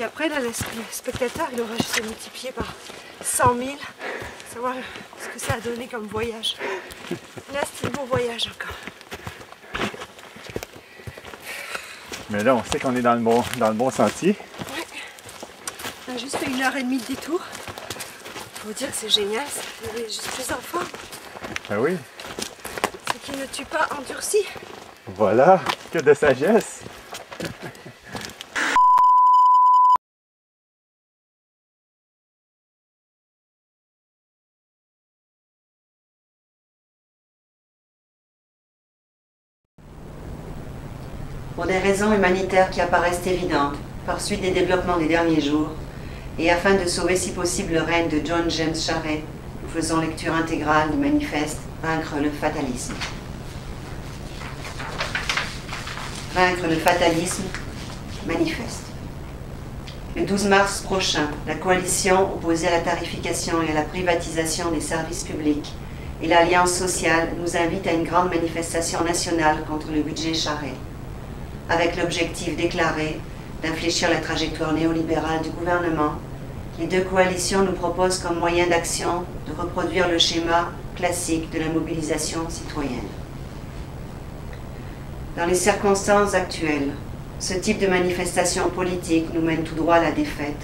Puis après, là, le spectateur, il aura juste à multiplier par 100 000, savoir ce que ça a donné comme voyage. Là, c'est un beau voyage encore. Mais là, on sait qu'on est dans le bon sentier. Oui. On a juste fait 1h30 de détour. Faut dire que c'est génial, je suis plus en forme. Ben oui. Ce qui ne tue pas endurci. Voilà, que de sagesse. Pour des raisons humanitaires qui apparaissent évidentes, par suite des développements des derniers jours, et afin de sauver si possible le règne de John James Charest, nous faisons lecture intégrale du manifeste « Vaincre le fatalisme ». Vaincre le fatalisme, manifeste. Le 12 mars prochain, la coalition opposée à la tarification et à la privatisation des services publics et l'Alliance sociale nous invitent à une grande manifestation nationale contre le budget Charest, avec l'objectif déclaré d'infléchir la trajectoire néolibérale du gouvernement. Les deux coalitions nous proposent comme moyen d'action de reproduire le schéma classique de la mobilisation citoyenne. Dans les circonstances actuelles, ce type de manifestation politique nous mène tout droit à la défaite,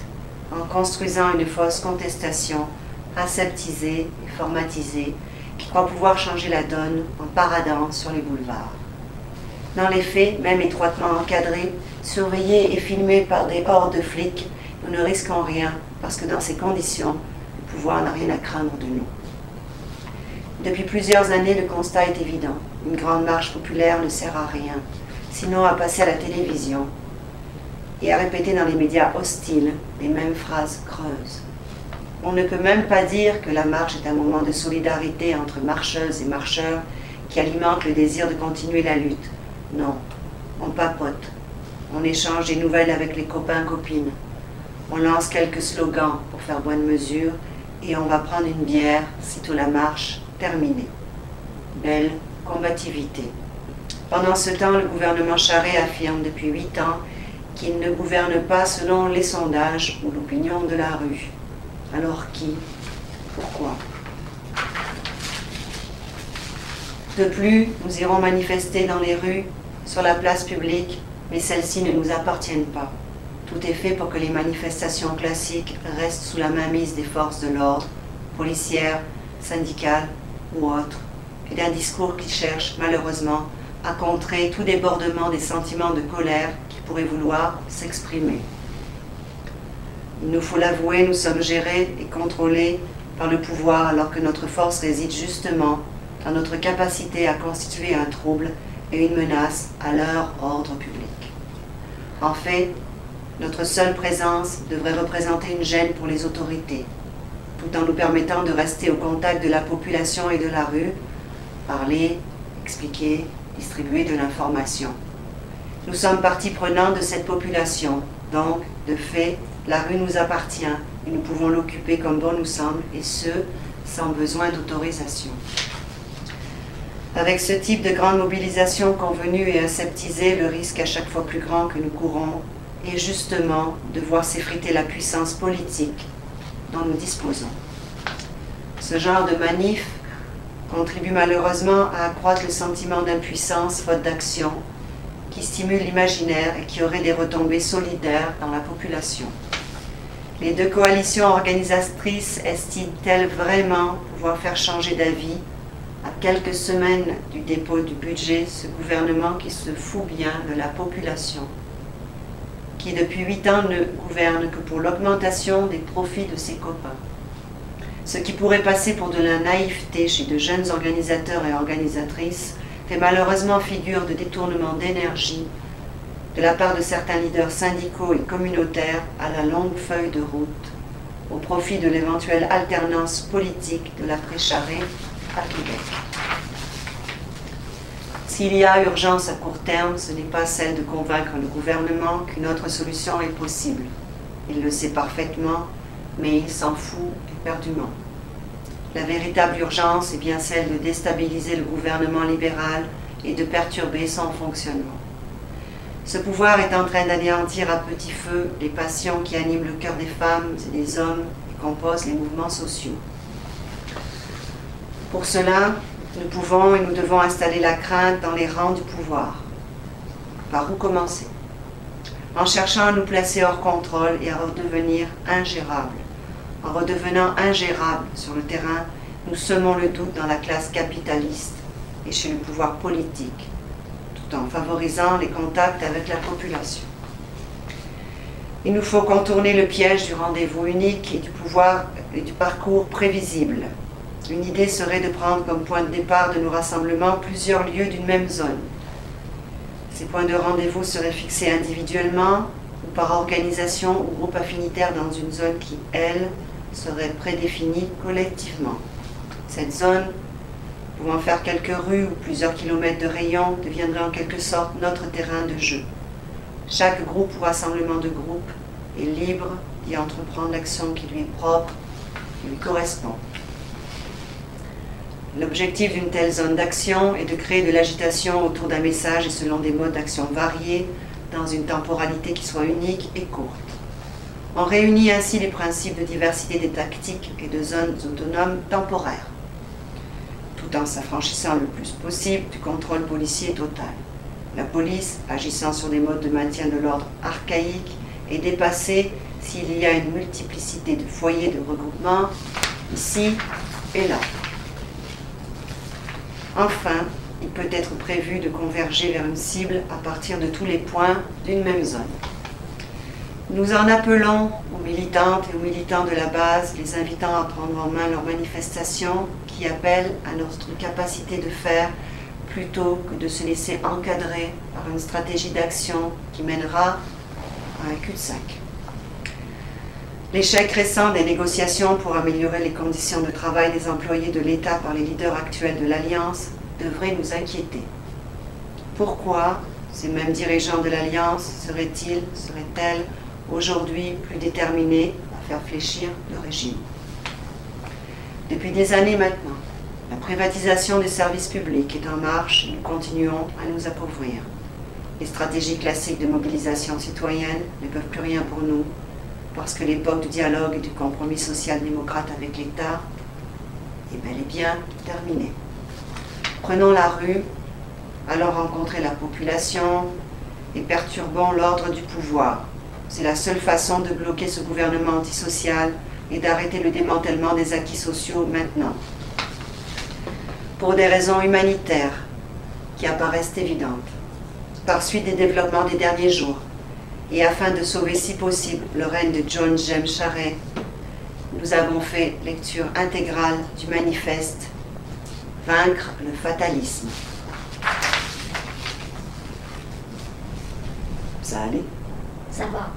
en construisant une fausse contestation aseptisée et formatisée qui croit pouvoir changer la donne en paradant sur les boulevards. Dans les faits, même étroitement encadrés, surveillés et filmés par des hordes de flics, nous ne risquons rien parce que dans ces conditions, le pouvoir n'a rien à craindre de nous. Depuis plusieurs années, le constat est évident. Une grande marche populaire ne sert à rien, sinon à passer à la télévision et à répéter dans les médias hostiles les mêmes phrases creuses. On ne peut même pas dire que la marche est un moment de solidarité entre marcheuses et marcheurs qui alimente le désir de continuer la lutte. Non, on papote, on échange des nouvelles avec les copains-copines, on lance quelques slogans pour faire bonne mesure et on va prendre une bière sitôt la marche terminée. Belle combativité. Pendant ce temps, le gouvernement Charest affirme depuis 8 ans qu'il ne gouverne pas selon les sondages ou l'opinion de la rue. Alors qui? Pourquoi? De plus, nous irons manifester dans les rues, sur la place publique, mais celles-ci ne nous appartiennent pas. Tout est fait pour que les manifestations classiques restent sous la mainmise des forces de l'ordre, policières, syndicales ou autres, et d'un discours qui cherche, malheureusement, à contrer tout débordement des sentiments de colère qui pourraient vouloir s'exprimer. Il nous faut l'avouer, nous sommes gérés et contrôlés par le pouvoir alors que notre force réside justement dans notre capacité à constituer un trouble et une menace à leur ordre public. En fait, notre seule présence devrait représenter une gêne pour les autorités, tout en nous permettant de rester au contact de la population et de la rue, parler, expliquer, distribuer de l'information. Nous sommes partie prenante de cette population, donc, de fait, la rue nous appartient et nous pouvons l'occuper comme bon nous semble, et ce, sans besoin d'autorisation. Avec ce type de grande mobilisation convenue et aseptisée, le risque à chaque fois plus grand que nous courons est justement de voir s'effriter la puissance politique dont nous disposons. Ce genre de manif contribue malheureusement à accroître le sentiment d'impuissance faute d'action qui stimule l'imaginaire et qui aurait des retombées solidaires dans la population. Les deux coalitions organisatrices estiment-elles vraiment pouvoir faire changer d'avis à quelques semaines du dépôt du budget ce gouvernement qui se fout bien de la population, qui depuis 8 ans ne gouverne que pour l'augmentation des profits de ses copains? Ce qui pourrait passer pour de la naïveté chez de jeunes organisateurs et organisatrices fait malheureusement figure de détournement d'énergie de la part de certains leaders syndicaux et communautaires à la longue feuille de route, au profit de l'éventuelle alternance politique de l'après-Charest à Québec. S'il y a urgence à court terme, ce n'est pas celle de convaincre le gouvernement qu'une autre solution est possible. Il le sait parfaitement, mais il s'en fout éperdument. La véritable urgence est bien celle de déstabiliser le gouvernement libéral et de perturber son fonctionnement. Ce pouvoir est en train d'anéantir à petit feu les passions qui animent le cœur des femmes et des hommes et composent les mouvements sociaux. Pour cela, nous pouvons et nous devons installer la crainte dans les rangs du pouvoir. Par où commencer? En cherchant à nous placer hors contrôle et à redevenir ingérables. En redevenant ingérables sur le terrain, nous semons le doute dans la classe capitaliste et chez le pouvoir politique, tout en favorisant les contacts avec la population. Il nous faut contourner le piège du rendez-vous unique et du pouvoir et du parcours prévisible. Une idée serait de prendre comme point de départ de nos rassemblements plusieurs lieux d'une même zone. Ces points de rendez-vous seraient fixés individuellement ou par organisation ou groupe affinitaire dans une zone qui, elle, serait prédéfinie collectivement. Cette zone, pouvant faire quelques rues ou plusieurs kilomètres de rayon, deviendrait en quelque sorte notre terrain de jeu. Chaque groupe ou rassemblement de groupes est libre d'y entreprendre l'action qui lui est propre, qui lui correspond. L'objectif d'une telle zone d'action est de créer de l'agitation autour d'un message et selon des modes d'action variés, dans une temporalité qui soit unique et courte. On réunit ainsi les principes de diversité des tactiques et de zones autonomes temporaires, tout en s'affranchissant le plus possible du contrôle policier total. La police, agissant sur des modes de maintien de l'ordre archaïques, est dépassée s'il y a une multiplicité de foyers de regroupement, ici et là. Enfin, il peut être prévu de converger vers une cible à partir de tous les points d'une même zone. Nous en appelons aux militantes et aux militants de la base, les invitant à prendre en main leurs manifestations qui appellent à notre capacité de faire plutôt que de se laisser encadrer par une stratégie d'action qui mènera à un cul-de-sac. L'échec récent des négociations pour améliorer les conditions de travail des employés de l'État par les leaders actuels de l'Alliance devrait nous inquiéter. Pourquoi ces mêmes dirigeants de l'Alliance seraient-elles aujourd'hui plus déterminés à faire fléchir le régime? Depuis des années maintenant, la privatisation des services publics est en marche et nous continuons à nous appauvrir. Les stratégies classiques de mobilisation citoyenne ne peuvent plus rien pour nous, parce que l'époque du dialogue et du compromis social-démocrate avec l'État est bel et bien terminée. Prenons la rue, allons rencontrer la population et perturbons l'ordre du pouvoir. C'est la seule façon de bloquer ce gouvernement antisocial et d'arrêter le démantèlement des acquis sociaux maintenant. Pour des raisons humanitaires qui apparaissent évidentes, par suite des développements des derniers jours, et afin de sauver si possible le règne de John James Charest, nous avons fait lecture intégrale du manifeste « Vaincre le fatalisme ». Ça allait? Ça va.